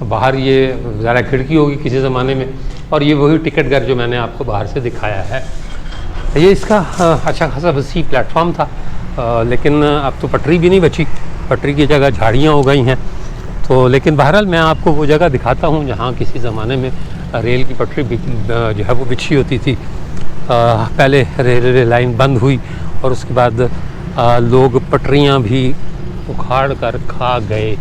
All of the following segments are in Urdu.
باہر یہ ذرا کھڑکی ہوگی کسی زمانے میں، اور یہ وہی ٹکٹ گھر جو میں نے آپ کو باہر سے دکھایا ہے. یہ اس کا اچھا خاصا وسیع پلیٹ فارم تھا، لیکن اب تو پٹری بھی نہیں بچی، پٹری کی جگہ جھاڑیاں ہو گئی ہیں. تو لیکن بہرحال میں آپ کو وہ جگہ دکھاتا ہوں جہاں کسی زمانے میں ریل کی پٹری جو ہے وہ بچھی ہوتی تھی. پہلے ریلوے لائن بند ہوئی اور اس کے بعد لوگ پٹریاں بھی اکھاڑ کر کھا گئے.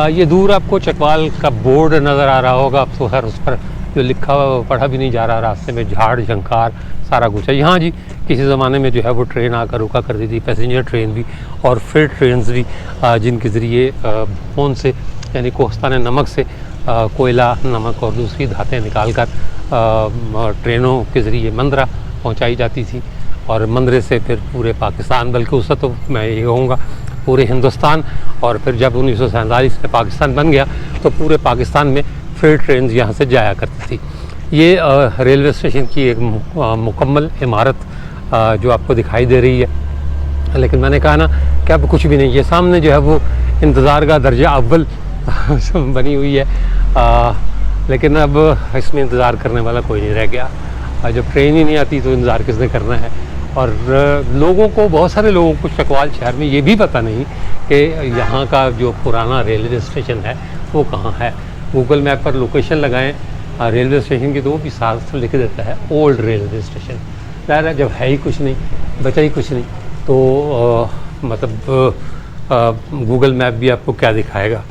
یہ دور آپ کو چکوال کا بورڈ نظر آ رہا ہوگا. اب تو خیر اس پر جو لکھا ہوا پڑھا بھی نہیں جا رہا، راستے میں جھاڑ جھنکار سارا کچھ ہے. یہاں جی کسی زمانے میں جو ہے وہ ٹرین آ کر رکا کرتی تھی، پیسنجر ٹرین بھی اور فریٹ ٹرینز بھی، جن کے ذریعے بھون سے یعنی کوہستان نمک سے کوئلہ، نمک اور دوسری دھاتیں نکال کر ٹرینوں کے ذریعے مندرہ پہنچائی جاتی تھی، اور مندرے سے پھر پورے پاکستان، بلکہ اس سے تو میں یہ کہوں گا پورے ہندوستان. اور پھر جب 1947 میں پاکستان بن گیا تو پورے پاکستان میں فریٹ ٹرینز یہاں سے جایا کرتی تھی. یہ ریلوے اسٹیشن کی ایک مکمل عمارت جو آپ کو دکھائی دے رہی ہے، لیکن میں نے کہا نا کہ اب کچھ بھی نہیں. یہ سامنے جو ہے وہ انتظار کا درجہ اول بنی ہوئی ہے، لیکن اب اس میں انتظار کرنے والا کوئی نہیں رہ گیا. جب ٹرین ہی نہیں آتی تو انتظار کس نے کرنا ہے. اور لوگوں کو، بہت سارے لوگوں کو چکوال شہر میں یہ بھی پتہ نہیں کہ یہاں کا جو پرانا ریلوے اسٹیشن ہے وہ کہاں ہے. گوگل میپ پر لوکیشن لگائیں ریلوے اسٹیشن کی تو وہ بھی صاف لکھ دیتا ہے اولڈ ریلوے اسٹیشن. ظاہر ہے جب ہے ہی کچھ نہیں، بچا ہی کچھ نہیں، تو مطلب گوگل میپ بھی آپ کو کیا دکھائے گا.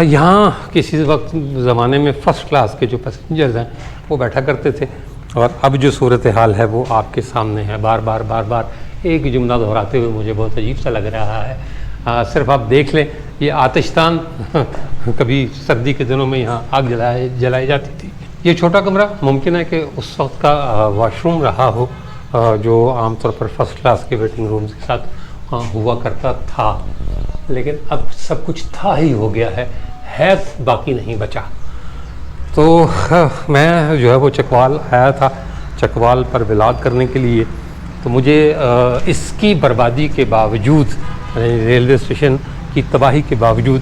یہاں کسی وقت زمانے میں فرسٹ کلاس کے جو پیسنجرز ہیں وہ بیٹھا کرتے تھے، اور اب جو صورتحال ہے وہ آپ کے سامنے ہے. بار بار ایک جملہ دہراتے ہوئے مجھے بہت عجیب سا لگ رہا ہے. صرف آپ دیکھ لیں یہ آتش دان کبھی سردی کے دنوں میں یہاں آگ جلائی جاتی تھی. یہ چھوٹا کمرہ ممکن ہے کہ اس وقت کا واش روم رہا ہو، جو عام طور پر فرسٹ کلاس کے ویٹنگ رومز کے ساتھ ہوا کرتا تھا، لیکن اب سب کچھ تھا ہی ہو گیا ہے باقی نہیں بچا. تو میں جو ہے وہ چکوال آیا تھا، چکوال پر ولاگ کرنے کے لیے. تو مجھے اس کی بربادی کے باوجود، ریلوے اسٹیشن کی تباہی کے باوجود،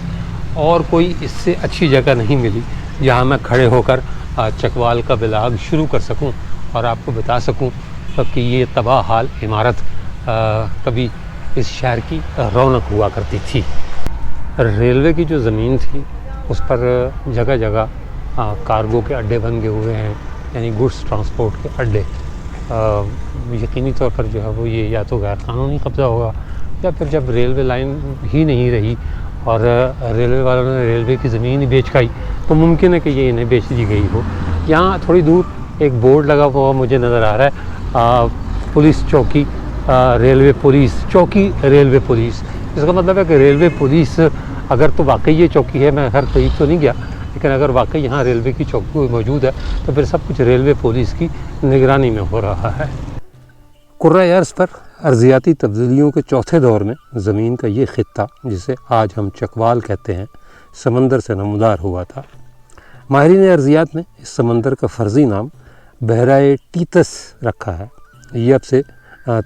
اور کوئی اس سے اچھی جگہ نہیں ملی جہاں میں کھڑے ہو کر چکوال کا ولاگ شروع کر سکوں اور آپ کو بتا سکوں کہ یہ تباہ حال عمارت کبھی اس شہر کی رونق ہوا کرتی تھی. ریلوے کی جو زمین تھی اس پر جگہ جگہ کارگو کے اڈے بن گئے ہوئے ہیں، یعنی گڈس ٹرانسپورٹ کے اڈے. یقینی طور پر جو ہے وہ یہ یا تو غیر قانونی قبضہ ہوگا، یا پھر جب ریلوے لائن ہی نہیں رہی اور ریلوے والوں نے ریلوے کی زمین ہی بیچ کھائی تو ممکن ہے کہ یہ انہیں بیچ دی گئی ہو. یہاں تھوڑی دور ایک بورڈ لگا ہوا مجھے نظر آ رہا ہے، پولیس چوکی، ریلوے پولیس چوکی، ریلوے پولیس. اس کا مطلب ہے کہ ریلوے پولیس، اگر تو واقعی یہ چوکی ہے، میں خیر قریب تو نہیں گیا، لیکن اگر واقعی یہاں ریلوے کی چوکی موجود ہے تو پھر سب کچھ ریلوے پولیس کی نگرانی میں ہو رہا ہے. کرۂ ارض پر ارضیاتی تبدیلیوں کے چوتھے دور میں زمین کا یہ خطہ، جسے آج ہم چکوال کہتے ہیں، سمندر سے نمودار ہوا تھا. ماہرین ارضیات نے اس سمندر کا فرضی نام بحیرہ ٹیتس رکھا ہے. یہ اب سے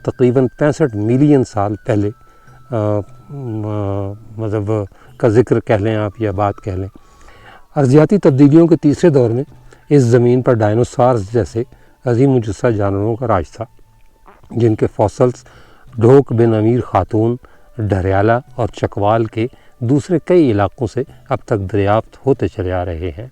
تقریباً 65 ملین سال پہلے مطلب کا ذکر کہہ لیں آپ یا بات کہہ لیں. ارضیاتی تبدیلیوں کے تیسرے دور میں اس زمین پر ڈائنوسارز جیسے عظیم الجثہ جانوروں کا راج تھا، جن کے فوسلز ڈھوک بن امیر خاتون، ڈھریالہ اور چکوال کے دوسرے کئی علاقوں سے اب تک دریافت ہوتے چلے آ رہے ہیں.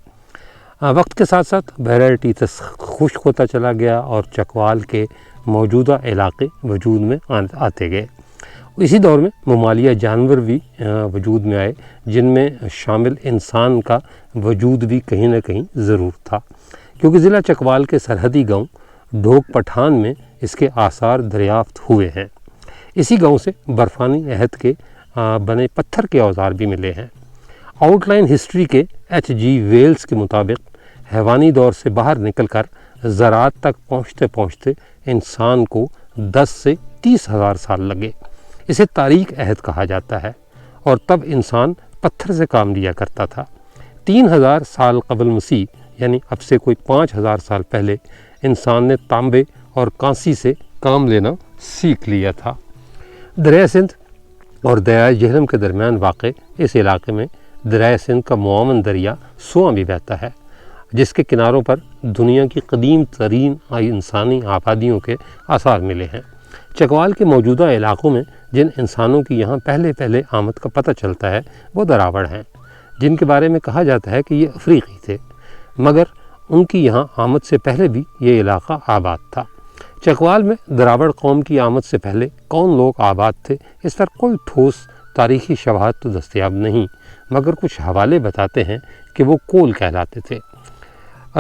وقت کے ساتھ ساتھ بحیرہ ٹیتس خشک ہوتا چلا گیا اور چکوال کے موجودہ علاقے وجود میں آتے گئے. اسی دور میں ممالیہ جانور بھی وجود میں آئے، جن میں شامل انسان کا وجود بھی کہیں نہ کہیں ضرور تھا، کیونکہ ضلع چکوال کے سرحدی گاؤں ڈھوک پٹھان میں اس کے آثار دریافت ہوئے ہیں. اسی گاؤں سے برفانی عہد کے بنے پتھر کے اوزار بھی ملے ہیں. آؤٹ لائن ہسٹری کے H.G. ویلز کے مطابق حیوانی دور سے باہر نکل کر زراعت تک پہنچتے پہنچتے انسان کو 10 سے 30 ہزار سال لگے. اسے تاریک عہد کہا جاتا ہے، اور تب انسان پتھر سے کام لیا کرتا تھا. 3000 سال قبل مسیح، یعنی اب سے کوئی 5000 سال پہلے، انسان نے تانبے اور کانسی سے کام لینا سیکھ لیا تھا. دریائے سندھ اور دریائے جہلم کے درمیان واقع اس علاقے میں دریائے سندھ کا معاون دریا سواں بھی بہتا ہے، جس کے کناروں پر دنیا کی قدیم ترین انسانی آبادیوں کے آثار ملے ہیں۔ چکوال کے موجودہ علاقوں میں جن انسانوں کی یہاں پہلے آمد کا پتہ چلتا ہے وہ دراوڑ ہیں، جن کے بارے میں کہا جاتا ہے کہ یہ افریقی تھے، مگر ان کی یہاں آمد سے پہلے بھی یہ علاقہ آباد تھا۔ چکوال میں دراوڑ قوم کی آمد سے پہلے کون لوگ آباد تھے، اس پر کوئی ٹھوس تاریخی شواہد تو دستیاب نہیں، مگر کچھ حوالے بتاتے ہیں کہ وہ کول کہلاتے تھے۔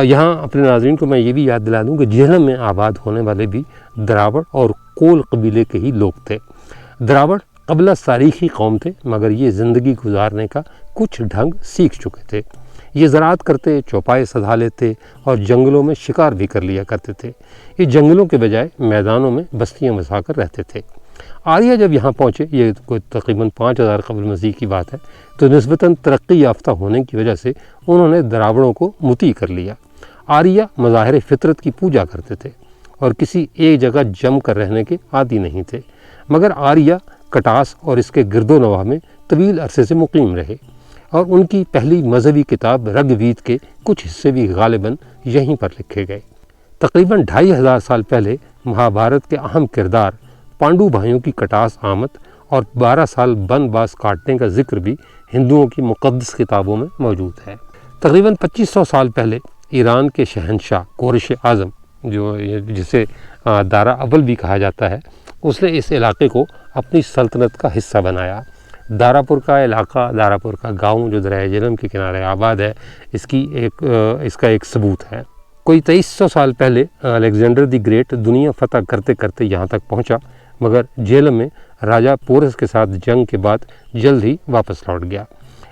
یہاں اپنے ناظرین کو میں یہ بھی یاد دلا دوں کہ جہلم میں آباد ہونے والے بھی دراوڑ اور کول قبیلے کے ہی لوگ تھے۔ دراوڑ قبل تاریخی قوم تھے، مگر یہ زندگی گزارنے کا کچھ ڈھنگ سیکھ چکے تھے۔ یہ زراعت کرتے، چوپائے سدھا لیتے اور جنگلوں میں شکار بھی کر لیا کرتے تھے۔ یہ جنگلوں کے بجائے میدانوں میں بستیاں بسا کر رہتے تھے۔ آریہ جب یہاں پہنچے، یہ کوئی تقریباً 5000 قبل مسیح کی بات ہے، تو نسبتاً ترقی یافتہ ہونے کی وجہ سے انہوں نے دراوڑوں کو مطیع کر لیا۔ آریہ مظاہر فطرت کی پوجا کرتے تھے اور کسی ایک جگہ جم کر رہنے کے عادی نہیں تھے، مگر آریہ کٹاس اور اس کے گرد و نواح میں طویل عرصے سے مقیم رہے، اور ان کی پہلی مذہبی کتاب رگ وید کے کچھ حصے بھی غالباً یہیں پر لکھے گئے۔ تقریباً 2500 سال پہلے مہابھارت کے اہم کردار پانڈو بھائیوں کی کٹاس آمد اور 12 سال بن باس کاٹنے کا ذکر بھی ہندوؤں کی مقدس کتابوں میں موجود ہے۔ تقریباً 2500 سال پہلے ایران کے شہنشاہ کورش اعظم، جسے دارا اول بھی کہا جاتا ہے، اس نے اس علاقے کو اپنی سلطنت کا حصہ بنایا۔ داراپور کا علاقہ، داراپور کا گاؤں جو دریائے جہلم کے کنارے آباد ہے، اس کا ایک ثبوت ہے۔ کوئی 2300 سال پہلے الیگزینڈر دی گریٹ دنیا فتح کرتے کرتے یہاں تک پہنچا، مگر جہلم میں راجہ پورس کے ساتھ جنگ کے بعد جلد ہی واپس لوٹ گیا۔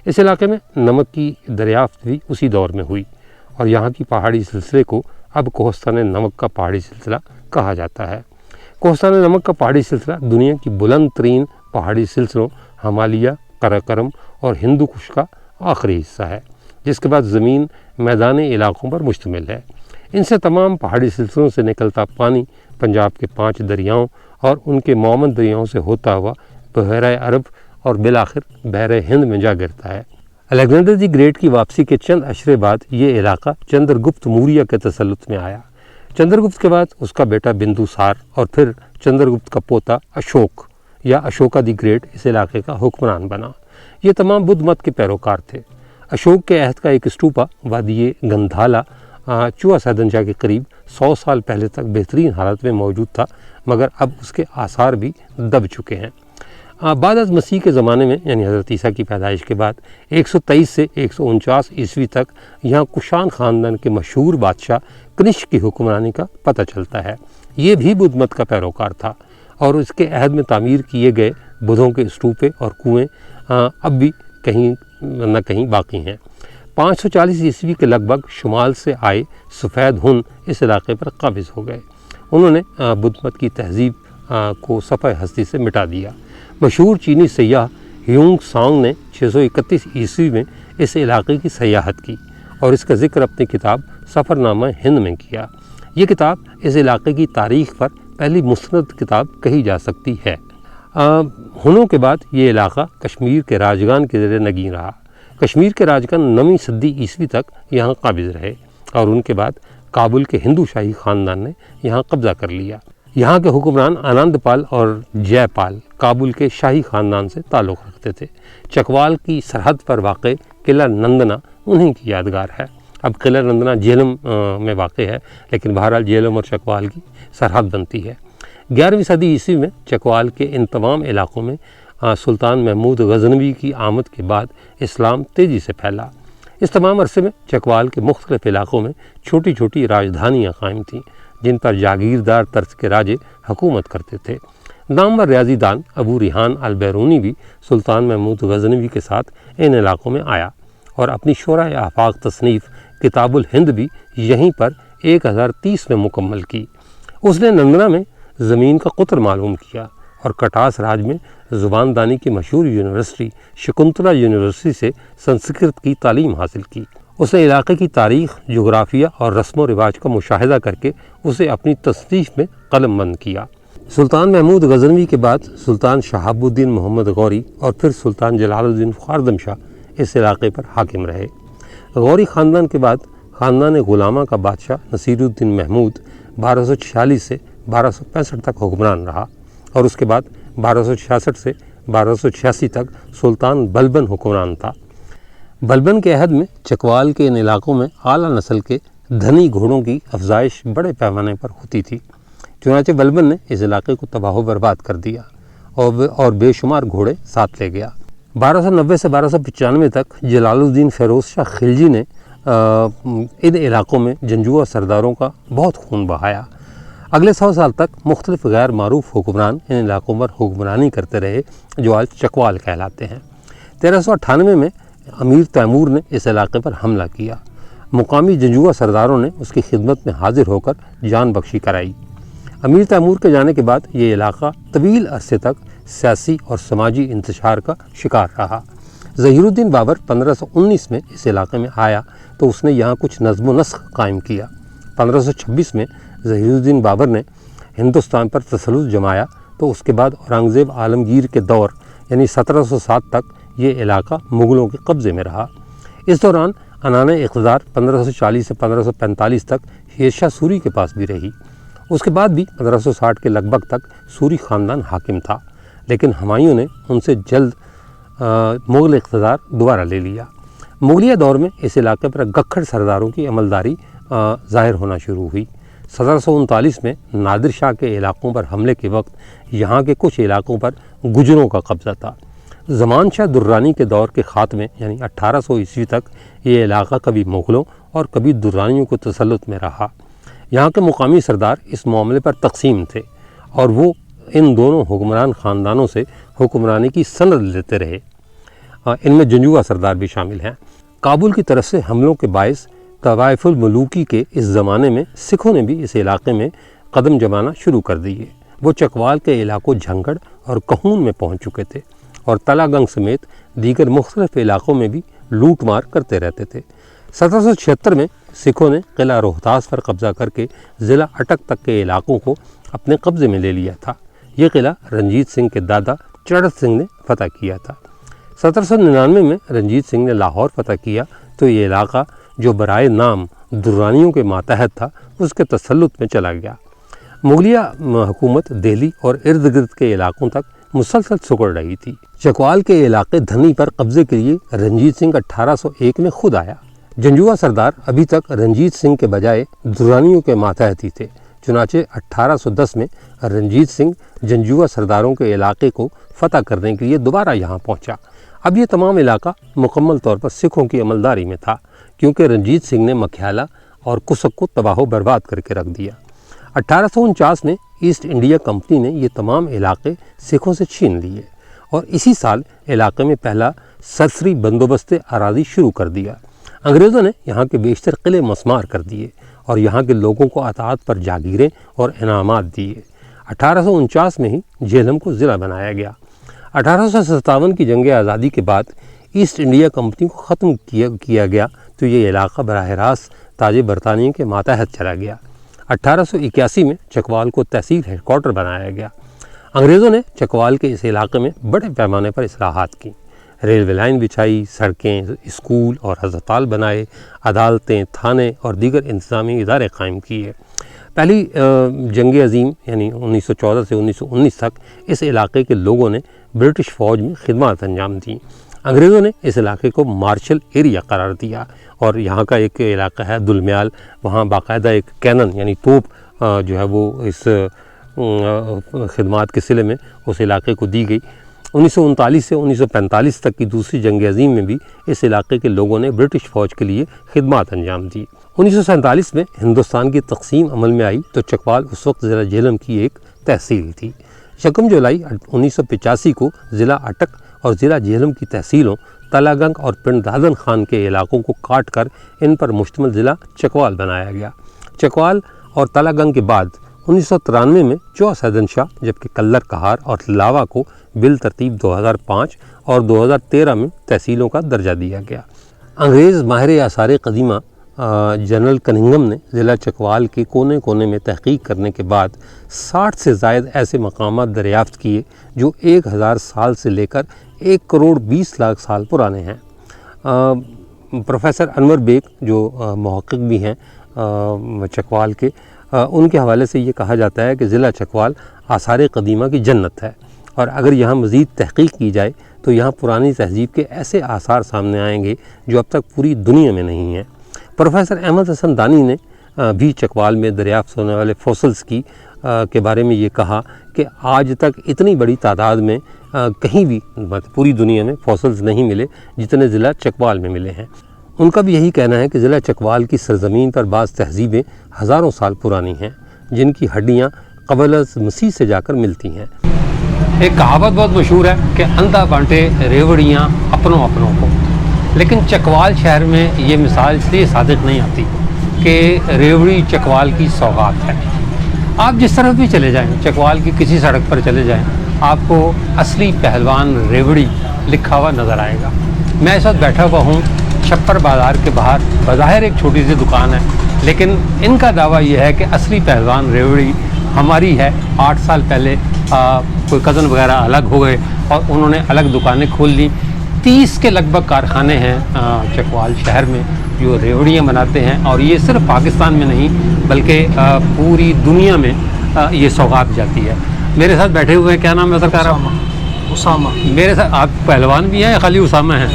اس علاقے میں نمک کی دریافت بھی اسی دور میں ہوئی، اور یہاں کی پہاڑی سلسلے کو اب کوہستان نمک کا پہاڑی سلسلہ کہا جاتا ہے۔ کوہستان نمک کا پہاڑی سلسلہ دنیا کی بلند ترین پہاڑی سلسلوں ہمالیہ، قراقرم اور ہندو کش کا آخری حصہ ہے، جس کے بعد زمین میدانی علاقوں پر مشتمل ہے۔ ان سے تمام پہاڑی سلسلوں سے نکلتا پانی پنجاب کے 5 دریاؤں اور ان کے معاون دریاؤں سے ہوتا ہوا بحیرہ عرب اور بالآخر بحر ہند میں جا گرتا ہے۔ الیگزینڈر دی گریٹ کی واپسی کے چند اشرے بعد یہ علاقہ چندر گپت موریہ کے تسلط میں آیا۔ چندر گپت کے بعد اس کا بیٹا بندوسار اور پھر چندر گپت کا پوتا اشوک یا اشوکا دی گریٹ اس علاقے کا حکمران بنا۔ یہ تمام بدھ مت کے پیروکار تھے۔ اشوک کے عہد کا ایک اسٹوپا وادی گندھالا چوا سیدنجا کے قریب 100 سال پہلے تک بہترین حالت میں موجود تھا، مگر اب اس کے آثار بھی دب چکے ہیں۔ بعد از مسیح کے زمانے میں، یعنی حضرت عیسیٰ کی پیدائش کے بعد 123 سے 149 عیسوی تک یہاں کشان خاندان کے مشہور بادشاہ کنشک کی حکمرانی کا پتہ چلتا ہے۔ یہ بھی بدھ مت کا پیروکار تھا، اور اس کے عہد میں تعمیر کیے گئے بدھوں کے اسٹوپے اور کنویں اب بھی کہیں نہ کہیں باقی ہیں۔ 540 عیسوی کے لگ بھگ شمال سے آئے سفید ہن اس علاقے پر قابض ہو گئے۔ انہوں نے بدھ مت کی تہذیب کو صفحہ ہستی سے مٹا دیا۔ مشہور چینی سیاح ہیونگ سانگ نے 631 عیسوی میں اس علاقے کی سیاحت کی اور اس کا ذکر اپنی کتاب سفر نامہ ہند میں کیا۔ یہ کتاب اس علاقے کی تاریخ پر پہلی مستند کتاب کہی جا سکتی ہے۔ ہنوں کے بعد یہ علاقہ کشمیر کے راجگان کے زیر نگین رہا۔ کشمیر کے راجگان 9ویں صدی عیسوی تک یہاں قابض رہے، اور ان کے بعد کابل کے ہندو شاہی خاندان نے یہاں قبضہ کر لیا۔ یہاں کے حکمران آنند پال اور جے پال کابل کے شاہی خاندان سے تعلق رکھتے تھے۔ چکوال کی سرحد پر واقع قلعہ نندنا انہیں کی یادگار ہے۔ اب قلعہ نندنا جہلم میں واقع ہے، لیکن بہرحال جہلم اور چکوال کی سرحد بنتی ہے۔ 11ویں صدی عیسوی میں چکوال کے ان تمام علاقوں میں سلطان محمود غزنوی کی آمد کے بعد اسلام تیزی سے پھیلا۔ اس تمام عرصے میں چکوال کے مختلف علاقوں میں چھوٹی چھوٹی راجدھانیاں قائم تھیں، جن پر جاگیردار طرز کے راجے حکومت کرتے تھے۔ نامور ریاضی دان ابو ریحان البیرونی بھی سلطان محمود غزنوی کے ساتھ ان علاقوں میں آیا، اور اپنی شورۂ آفاق تصنیف کتاب الہند بھی یہیں پر 1030 میں مکمل کی۔ اس نے نندنا میں زمین کا قطر معلوم کیا اور کٹاس راج میں زبان دانی کی مشہور یونیورسٹی شکنتلا یونیورسٹی سے سنسکرت کی تعلیم حاصل کی۔ اس نے علاقے کی تاریخ، جغرافیہ اور رسم و رواج کا مشاہدہ کر کے اسے اپنی تصنیف میں قلم بند کیا۔ سلطان محمود غزنوی کے بعد سلطان شہاب الدین محمد غوری اور پھر سلطان جلال الدین خواردم شاہ اس علاقے پر حاکم رہے۔ غوری خاندان کے بعد خاندان غلامہ کا بادشاہ نصیر الدین محمود 1246 سے 1265 تک حکمران رہا، اور اس کے بعد 1266 سے 1286 تک سلطان بلبن حکمران تھا۔ بلبن کے عہد میں چکوال کے ان علاقوں میں اعلیٰ نسل کے دھنی گھوڑوں کی افزائش بڑے پیمانے پر ہوتی تھی، چنانچہ بلبن نے اس علاقے کو تباہ و برباد کر دیا اور بے شمار گھوڑے ساتھ لے گیا۔ 1290 سے 1295 تک جلال الدین فیروز شاہ خلجی نے ان علاقوں میں جنگجو سرداروں کا بہت خون بہایا۔ اگلے 100 سال تک مختلف غیر معروف حکمران ان علاقوں پر حکمرانی کرتے رہے جو آج چکوال کہلاتے ہیں۔ 1398 میں امیر تیمور نے اس علاقے پر حملہ کیا۔ مقامی جنگجو سرداروں نے اس کی خدمت میں حاضر ہو کر جان بخشی کرائی۔ امیر تیمور کے جانے کے بعد یہ علاقہ طویل عرصے تک سیاسی اور سماجی انتشار کا شکار رہا۔ ظہیر الدین بابر 1519 میں اس علاقے میں آیا تو اس نے یہاں کچھ نظم و نسق قائم کیا۔ 1526 میں ظہیر الدین بابر نے ہندوستان پر تسلط جمایا تو اس کے بعد اورنگزیب عالمگیر کے دور یعنی 1707 تک یہ علاقہ مغلوں کے قبضے میں رہا۔ اس دوران عنان اقتدار 1540 سے 1545 تک شیر شاہ سوری کے پاس بھی رہی۔ اس کے بعد بھی 1560 کے لگ بھگ تک سوری خاندان حاکم تھا، لیکن ہمایوں نے ان سے جلد مغل اقتدار دوبارہ لے لیا۔ مغلیہ دور میں اس علاقے پر گکھڑ سرداروں کی عملداری ظاہر ہونا شروع ہوئی۔ 1739 میں نادر شاہ کے علاقوں پر حملے کے وقت یہاں کے کچھ علاقوں پر گجروں کا قبضہ تھا۔ زمان شاہ درانی کے دور کے خاتمے یعنی 1800 عیسوی تک یہ علاقہ کبھی مغلوں اور کبھی درانیوں کو تسلط میں رہا۔ یہاں کے مقامی سردار اس معاملے پر تقسیم تھے اور وہ ان دونوں حکمران خاندانوں سے حکمرانی کی سند لیتے رہے۔ ان میں جنگجو سردار بھی شامل ہیں۔ کابل کی طرف سے حملوں کے باعث طوائف الملوکی کے اس زمانے میں سکھوں نے بھی اس علاقے میں قدم جمانا شروع کر دیے۔ وہ چکوال کے علاقوں جھنگڑ اور کہون میں پہنچ چکے تھے اور تلا گنگ سمیت دیگر مختلف علاقوں میں بھی لوٹ مار کرتے رہتے تھے۔ 1776 میں سکھوں نے قلعہ روہتاس پر قبضہ کر کے ضلع اٹک تک کے علاقوں کو اپنے قبضے میں لے لیا تھا۔ یہ قلعہ رنجیت سنگھ کے دادا چڑھت سنگھ نے فتح کیا تھا۔ 1799 میں رنجیت سنگھ نے لاہور فتح کیا تو یہ علاقہ جو برائے نام درانیوں کے ماتحت تھا اس کے تسلط میں چلا گیا۔ مغلیہ حکومت دہلی اور ارد گرد کے علاقوں تک مسلسل سکڑ رہی تھی۔ چکوال کے علاقے دھنی پر قبضے کے لیے رنجیت سنگھ 1801 میں خود آیا۔ جنگجو سردار ابھی تک رنجیت سنگھ کے بجائے درانیوں کے ماتحت ہی تھے، چنانچہ 1810 میں رنجیت سنگھ جنگجو سرداروں کے علاقے کو فتح کرنے کے لیے دوبارہ یہاں پہنچا۔ اب یہ تمام علاقہ مکمل طور پر سکھوں کی عملداری میں تھا، کیونکہ رنجیت سنگھ نے مکھیالہ اور کسک کو تباہ و برباد کر کے رکھ دیا۔ 1849 میں ایسٹ انڈیا کمپنی نے یہ تمام علاقے سکھوں سے چھین لیے اور اسی سال علاقے میں پہلا سرسری بندوبست اراضی شروع کر دیا۔ انگریزوں نے یہاں کے بیشتر قلعے مسمار کر دیے اور یہاں کے لوگوں کو اطاعت پر جاگیریں اور انعامات دیے۔ 1849 میں ہی جہلم کو ضلع بنایا گیا۔ 1857 کی جنگ آزادی کے بعد ایسٹ انڈیا کمپنی کو ختم کیا گیا تو یہ علاقہ براہ راست تاج برطانیہ کے ماتحت چلا گیا۔ 1881 میں چکوال کو تحصیل ہیڈ کوارٹر بنایا گیا۔ انگریزوں نے چکوال کے اس علاقے میں بڑے پیمانے پر اصلاحات کی، ریلوے لائن بچھائی، سڑکیں، اسکول اور ہسپتال بنائے، عدالتیں، تھانے اور دیگر انتظامی ادارے قائم کیے۔ پہلی جنگ عظیم یعنی 1914 سے 1919 تک اس علاقے کے لوگوں نے برٹش فوج میں خدمات انجام دیں۔ انگریزوں نے اس علاقے کو مارشل ایریا قرار دیا اور یہاں کا ایک علاقہ ہے دلمیال، وہاں باقاعدہ ایک کینن یعنی توپ جو ہے وہ اس خدمات کے صلے میں اس علاقے کو دی گئی۔ 1939 سے 1945 تک کی دوسری جنگ عظیم میں بھی اس علاقے کے لوگوں نے برٹش فوج کے لیے خدمات انجام دی۔ 1947 میں ہندوستان کی تقسیم عمل میں آئی تو چکوال اس وقت ضلع جہلم کی ایک تحصیل تھی۔ 1 جولائی 1985 کو ضلع اٹک اور ضلع جہلم کی تحصیلوں تلا گنگ اور پنڈ دادن خان کے علاقوں کو کاٹ کر ان پر مشتمل ضلع چکوال بنایا گیا۔ چکوال اور تلا گنگ کے بعد 1993 میں چوس حیدن شاہ جبکہ کلر کہار اور لاوا کو بالترتیب 2005 اور 2013 میں تحصیلوں کا درجہ دیا گیا۔ انگریز ماہر آثار قدیمہ جنرل کننگھم نے ضلع چکوال کے کونے کونے میں تحقیق کرنے کے بعد 60 سے زائد ایسے مقامات دریافت کیے جو 1000 سال سے لے کر 1 کروڑ 20 لاکھ سال پرانے ہیں۔ پروفیسر انور بیگ جو محقق بھی ہیں چکوال کے، ان کے حوالے سے یہ کہا جاتا ہے کہ ضلع چکوال آثار قدیمہ کی جنت ہے، اور اگر یہاں مزید تحقیق کی جائے تو یہاں پرانی تہذیب کے ایسے آثار سامنے آئیں گے جو اب تک پوری دنیا میں نہیں ہیں۔ پروفیسر احمد حسن دانی نے بھی چکوال میں دریافت ہونے والے فوسلز کے بارے میں یہ کہا کہ آج تک اتنی بڑی تعداد میں کہیں بھی پوری دنیا میں فوسلز نہیں ملے جتنے ضلع چکوال میں ملے ہیں۔ ان کا بھی یہی کہنا ہے کہ ضلع چکوال کی سرزمین پر بعض تہذیبیں ہزاروں سال پرانی ہیں جن کی ہڈیاں قبل از مسیح سے جا کر ملتی ہیں۔ ایک کہاوت بہت مشہور ہے کہ اندھا بانٹے ریوڑیاں اپنوں کو، لیکن چکوال شہر میں یہ مثال اس لیے صادق نہیں آتی کہ ریوڑی چکوال کی سوغات ہے۔ آپ جس طرف بھی چلے جائیں، چکوال کی کسی سڑک پر چلے جائیں، آپ کو اصلی پہلوان ریوڑی لکھا ہوا نظر آئے گا۔ میں اس وقت بیٹھا ہوا ہوں چھپر بازار کے باہر، بظاہر ایک چھوٹی سی دکان ہے، لیکن ان کا دعویٰ یہ ہے کہ اصلی پہلوان ریوڑی ہماری ہے۔ 8 سال پہلے کوئی کزن وغیرہ الگ ہو گئے اور انہوں نے الگ دکانیں کھول لی۔ 30 کے لگ بھگ کارخانے ہیں چکوال شہر میں جو ریوڑیاں بناتے ہیں، اور یہ صرف پاکستان میں نہیں بلکہ پوری دنیا میں یہ سوغات جاتی ہے۔ میرے ساتھ بیٹھے ہوئے ہیں، کیا نام ہے سرکار؟ اسامہ۔ میرے ساتھ آپ پہلوان بھی ہیں یا خالی اسامہ ہیں؟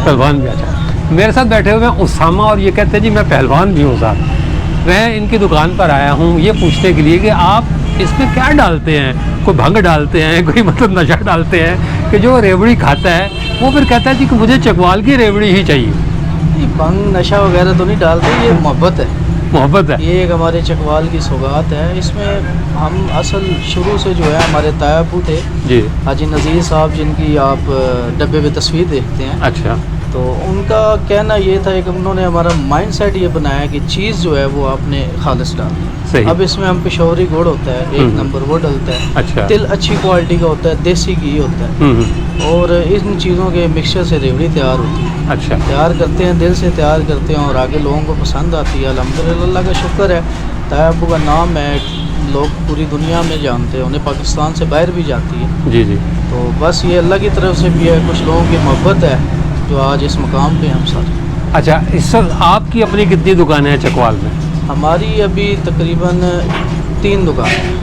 پہلوان بھی۔ اچھا، میرے ساتھ بیٹھے ہوئے ہیں اسامہ، اور یہ کہتے ہیں جی میں پہلوان بھی ہوں صاحب۔ میں ان کی دکان پر آیا ہوں یہ پوچھنے کے لیے کہ آپ اس میں کیا ڈالتے ہیں؟ کوئی بھنگ ڈالتے ہیں، کوئی مطلب نشہ ڈالتے ہیں کہ جو ریوڑی کھاتا ہے وہ پھر کہتا ہے جی کہ مجھے چکوال کی ریوڑی ہی چاہیے؟ بھنگ نشہ وغیرہ تو نہیں ڈالتے، یہ محبت ہے۔ محبت ہے، یہ ایک ہمارے چکوال کی سوغات ہے۔ اس میں ہم اصل شروع سے جو ہے ہمارے تایا ابو تھے جی حاجی نذیر صاحب، جن کی آپ ڈبے پہ تصویر دیکھتے ہیں، اچھا، تو ان کا کہنا یہ تھا کہ انہوں نے ہمارا مائنڈ سیٹ یہ بنایا کہ چیز جو ہے وہ آپ نے خالص ڈالنی۔ صحیح۔ اب اس میں ہم پشاوری گڑ ہوتا ہے 1 نمبر، وہ ڈلتا ہے۔ اچھا، تل اچھی کوالٹی کا ہوتا ہے، دیسی گھی ہوتا ہے، اور ان چیزوں کے مکسچر سے ریوڑی تیار ہوتی ہے۔ اچھا، تیار کرتے ہیں، دل سے تیار کرتے ہیں، اور آگے لوگوں کو پسند آتی ہے۔ الحمدللہ اللہ کا شکر ہے، تایا ابو کا نام ہے، لوگ پوری دنیا میں جانتے ہیں، انہیں پاکستان سے باہر بھی جاتی ہے۔ جی جی۔ تو بس یہ اللہ کی طرف سے بھی ہے، کچھ لوگوں کی محبت ہے جو آج اس مقام پہ ہم سارے۔ اچھا، اس وقت آپ کی اپنی کتنی دکانیں ہیں چکوال میں؟ ہماری ابھی تقریباً 3 دکانیں ہیں۔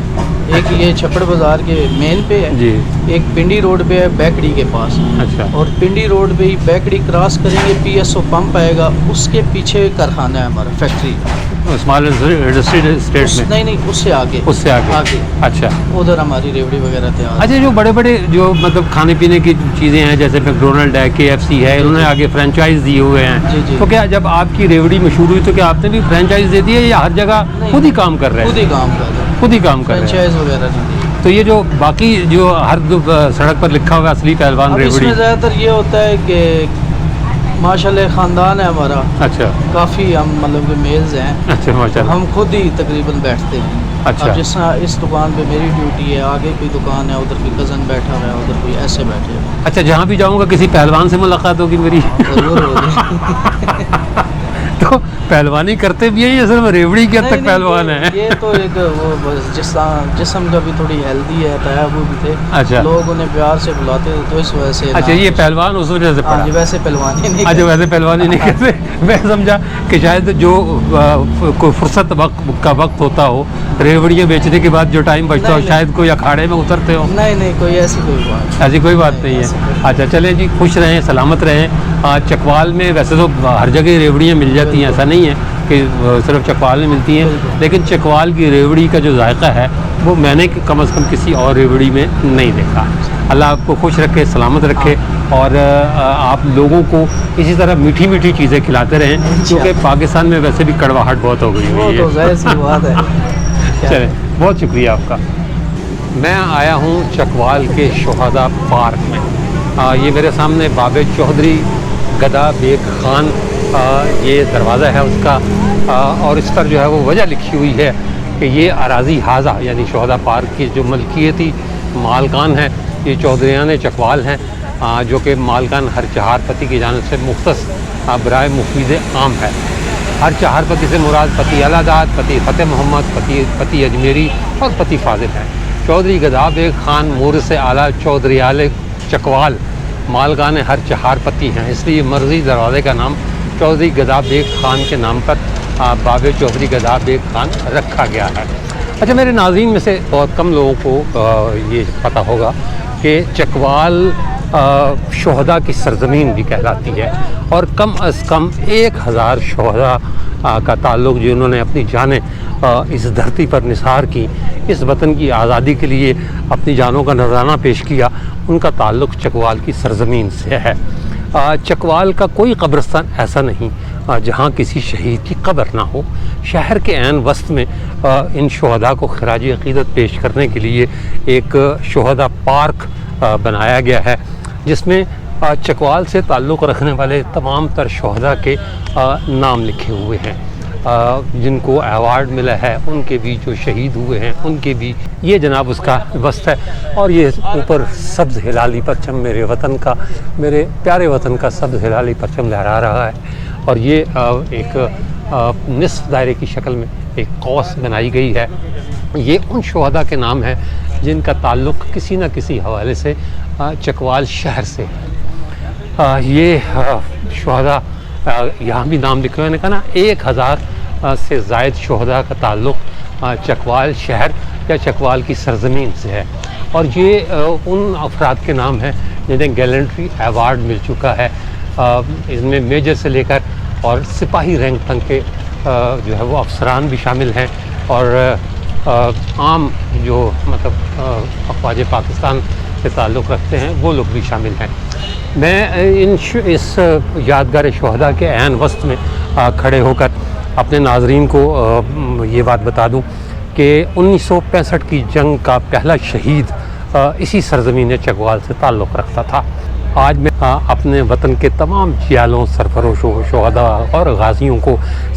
ایک یہ چھپڑ بازار کے مین پہ ہے، جی، ایک پنڈی روڈ پہ ہے بیکڑی کے پاس، اچھا، اور پنڈی روڈ پہ ہی بیکڑی کراس کریں گے PSO پمپ آئے گا، اس کے پیچھے کارخانہ ہے ہمارا، فیکٹری۔ اسمال انڈسٹری اسٹیٹ میں؟ نہیں، اس سے آگے، اس سے آگے۔ اچھا، ادھر ہماری ریوڑی وغیرہ تیار۔ اچھا، جو بڑے بڑے جو مطلب کھانے پینے کی چیزیں ہیں جیسے میکڈونلڈ ہے، KFC ہے، انہوں نے آگے فرینچائز دیے ہوئے ہیں، جی جی۔ تو کیا جب آپ کی ریوڑی مشہور ہوئی تو کیا آپ نے بھی فرینچائز دے دی ہے یا ہر جگہ خود ہی کام کر رہے ہیں؟ خود ہی کام کر رہے ہیں، خود ہی کام کر رہے ہیں، فرینچائز وغیرہ نہیں دی۔ تو یہ جو باقی جو ہر سڑک پر لکھا ہوا اصلی پہلوان اب اس ریوڑی؟ میں زیادہ تر یہ ہوتا ہے کہ ماشاءاللہ خاندان ہے ہمارا، اچھا کافی ہم مطلب کہ میلز ہیں، اچھا، ماشاء اللہ، ہم خود ہی تقریباً بیٹھتے ہیں۔ اچھا، اب جس طرح اس دکان پہ میری ڈیوٹی ہے، آگے کوئی دکان ہے ادھر کوئی کزن بیٹھا ہوا ہے، ادھر کوئی ایسے بیٹھے ہوئے اچھا، جہاں بھی جاؤں گا کسی پہلوان سے ملاقات ہوگی میری؟ ضرور ہوگی۔ تو پہلوانی کرتے بھی ہیں یا صرف ریوڑی کے حد تک پہلوان ہیں؟ یہ تو ایک وہ بس جسم کا بھی تھوڑی ہیلدی ہے، تایا ابو بھی تھے، اچھا، لوگ انہیں پیار سے بلاتے تھے تو اس وجہ سے۔ اچھا، یہ پہلوان اس وجہ سے پڑا؟ ویسے پہلوانی نہیں اچھا، ویسے پہلوانی نہیں کرتے۔ میں سمجھا کہ شاید جو کوئی فرصت کا وقت ہوتا ہو، ریوڑیاں بیچنے کے بعد جو ٹائم بچتا ہو، شاید کوئی اکھاڑے میں اترتے ہو؟ نہیں، کوئی ایسی کوئی بات، ایسی کوئی بات نہیں ہے۔ اچھا، چلیں جی، خوش رہیں، سلامت رہیں۔ چکوال میں ویسے تو ہر جگہ ریوڑیاں مل جاتی ہیں، ایسا نہیں ہے کہ صرف چکوال میں ملتی ہیں، لیکن چکوال کی ریوڑی کا جو ذائقہ ہے وہ میں نے کم از کم کسی اور ریوڑی میں نہیں دیکھا۔ اللہ آپ کو خوش رکھے، سلامت رکھے، اور آپ لوگوں کو اسی طرح میٹھی میٹھی چیزیں کھلاتے رہیں، کیونکہ پاکستان میں ویسے بھی کڑواہٹ بہت ہو گئی وہ ہوئی تو ہے۔ ظاہر سی بات ہے۔ چلیں، بہت شکریہ آپ کا۔ میں آیا ہوں چکوال کے شہداء پارک میں۔ یہ میرے سامنے باب چودھری گدا بیگ خان یہ دروازہ ہے اس کا، اور اس پر جو ہے وہ وجہ لکھی ہوئی ہے کہ یہ اراضی حاضہ یعنی شہداء پارک کی جو ملکیتی مالکان ہیں یہ چودھریان چکوال ہیں، جو کہ مالکان ہر چہار پتی کی جانب سے مختص برائے مفید عام ہے۔ ہر چہار پتی سے مراد پتی الہداد، پتی فتح محمد، پتی اجمیری اور پتی فاضل ہیں۔ چودھری گدا بیگ خان مورث اعلیٰ چودھریال چکوال مالگان ہر چہار پتی ہیں، اس لیے مرغی دروازے کا نام چودھری گدا بیگ خان کے نام پر باب چودھری گدا بیگ خان رکھا گیا ہے۔ اچھا، میرے ناظرین میں سے بہت کم لوگوں کو یہ پتہ ہوگا کہ چکوال شہداء کی سرزمین بھی کہلاتی ہے، اور کم از کم 1000 شہداء کا تعلق جنہوں نے اپنی جانیں اس دھرتی پر نثار کی، اس وطن کی آزادی کے لیے اپنی جانوں کا نذرانہ پیش کیا، ان کا تعلق چکوال کی سرزمین سے ہے۔ چکوال کا کوئی قبرستان ایسا نہیں جہاں کسی شہید کی قبر نہ ہو۔ شہر کے عین وسط میں ان شہداء کو خراج عقیدت پیش کرنے کے لیے ایک شہداء پارک بنایا گیا ہے، جس میں چکوال سے تعلق رکھنے والے تمام تر شہداء کے نام لکھے ہوئے ہیں، جن کو ایوارڈ ملا ہے ان کے بھی، جو شہید ہوئے ہیں ان کے بھی۔ یہ جناب اس کا وسط ہے، اور یہ اوپر سبز ہلالی پرچم میرے وطن کا، میرے پیارے وطن کا سبز ہلالی پرچم لہرا رہا ہے، اور یہ ایک نصف دائرے کی شکل میں ایک قوس بنائی گئی ہے۔ یہ ان شہداء کے نام ہے جن کا تعلق کسی نہ کسی حوالے سے چکوال شہر سے ہے۔ یہ شہداء یہاں بھی نام لکھے ہوئے، نے کہا نا 1000 سے زائد شہداء کا تعلق چکوال شہر یا چکوال کی سرزمین سے ہے، اور یہ ان افراد کے نام ہیں جنہیں گیلنٹری ایوارڈ مل چکا ہے۔ اس میں میجر سے لے کر اور سپاہی رینک تک کے جو ہے وہ افسران بھی شامل ہیں، اور عام جو مطلب افواج پاکستان سے تعلق رکھتے ہیں وہ لوگ بھی شامل ہیں۔ میں اس یادگار شہداء کے عین وسط میں کھڑے ہو کر اپنے ناظرین کو یہ بات بتا دوں کہ 1965 کی جنگ کا پہلا شہید اسی سرزمین چکوال سے تعلق رکھتا تھا۔ آج میں اپنے وطن کے تمام جیالوں، سرفروشوں، شہداء اور غازیوں کو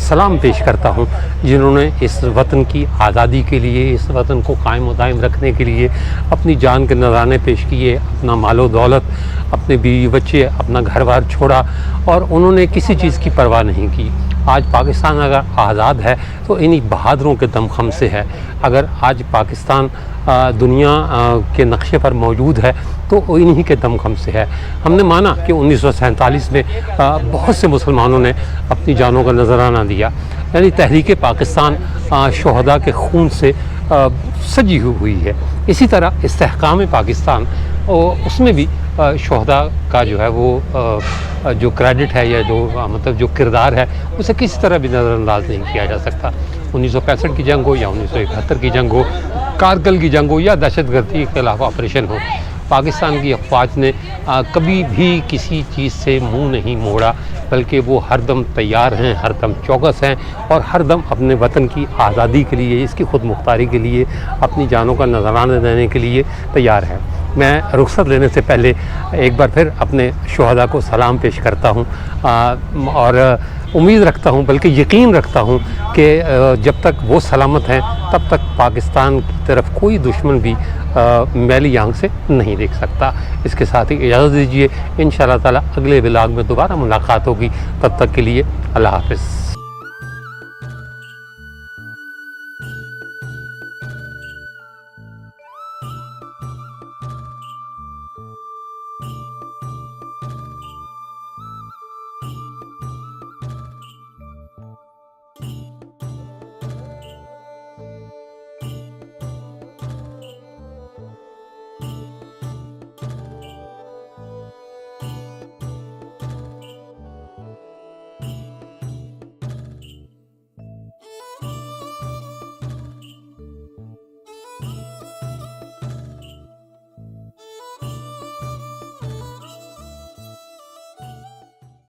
سلام پیش کرتا ہوں، جنہوں نے اس وطن کی آزادی کے لیے، اس وطن کو قائم و دائم رکھنے کے لیے اپنی جان کے نذرانے پیش کیے، اپنا مال و دولت، اپنے بیوی بچے، اپنا گھر بار چھوڑا، اور انہوں نے کسی چیز کی پرواہ نہیں کی۔ آج پاکستان اگر آزاد ہے تو انہی بہادروں کے دمخم سے ہے۔ اگر آج پاکستان دنیا کے نقشے پر موجود ہے تو انہی کے دمخم سے ہے۔ ہم نے مانا کہ 1947 میں بہت سے مسلمانوں نے اپنی جانوں کا نذرانہ دیا، یعنی تحریک پاکستان شہداء کے خون سے سجی ہوئی ہے۔ اسی طرح استحکام پاکستان، اس میں بھی شہداء کا جو ہے وہ جو کریڈٹ ہے یا جو مطلب جو کردار ہے اسے کسی طرح بھی نظر انداز نہیں کیا جا سکتا۔ 1965 کی جنگ ہو یا 1971 کی جنگ ہو، کارگل کی جنگ ہو یا دہشت گردی کے خلاف آپریشن ہو، پاکستان کی افواج نے کبھی بھی کسی چیز سے منہ نہیں موڑا، بلکہ وہ ہر دم تیار ہیں، ہر دم چوکس ہیں، اور ہر دم اپنے وطن کی آزادی کے لیے، اس کی خود مختاری کے لیے، اپنی جانوں کا نذرانہ دینے کے لیے تیار ہیں۔ میں رخصت لینے سے پہلے ایک بار پھر اپنے شہداء کو سلام پیش کرتا ہوں، اور امید رکھتا ہوں، بلکہ یقین رکھتا ہوں کہ جب تک وہ سلامت ہیں تب تک پاکستان کی طرف کوئی دشمن بھی میلی آنکھ سے نہیں دیکھ سکتا۔ اس کے ساتھ ہی اجازت دیجیے، انشاءاللہ تعالی اگلے ولاگ میں دوبارہ ملاقات ہوگی، تب تک کے لیے اللہ حافظ۔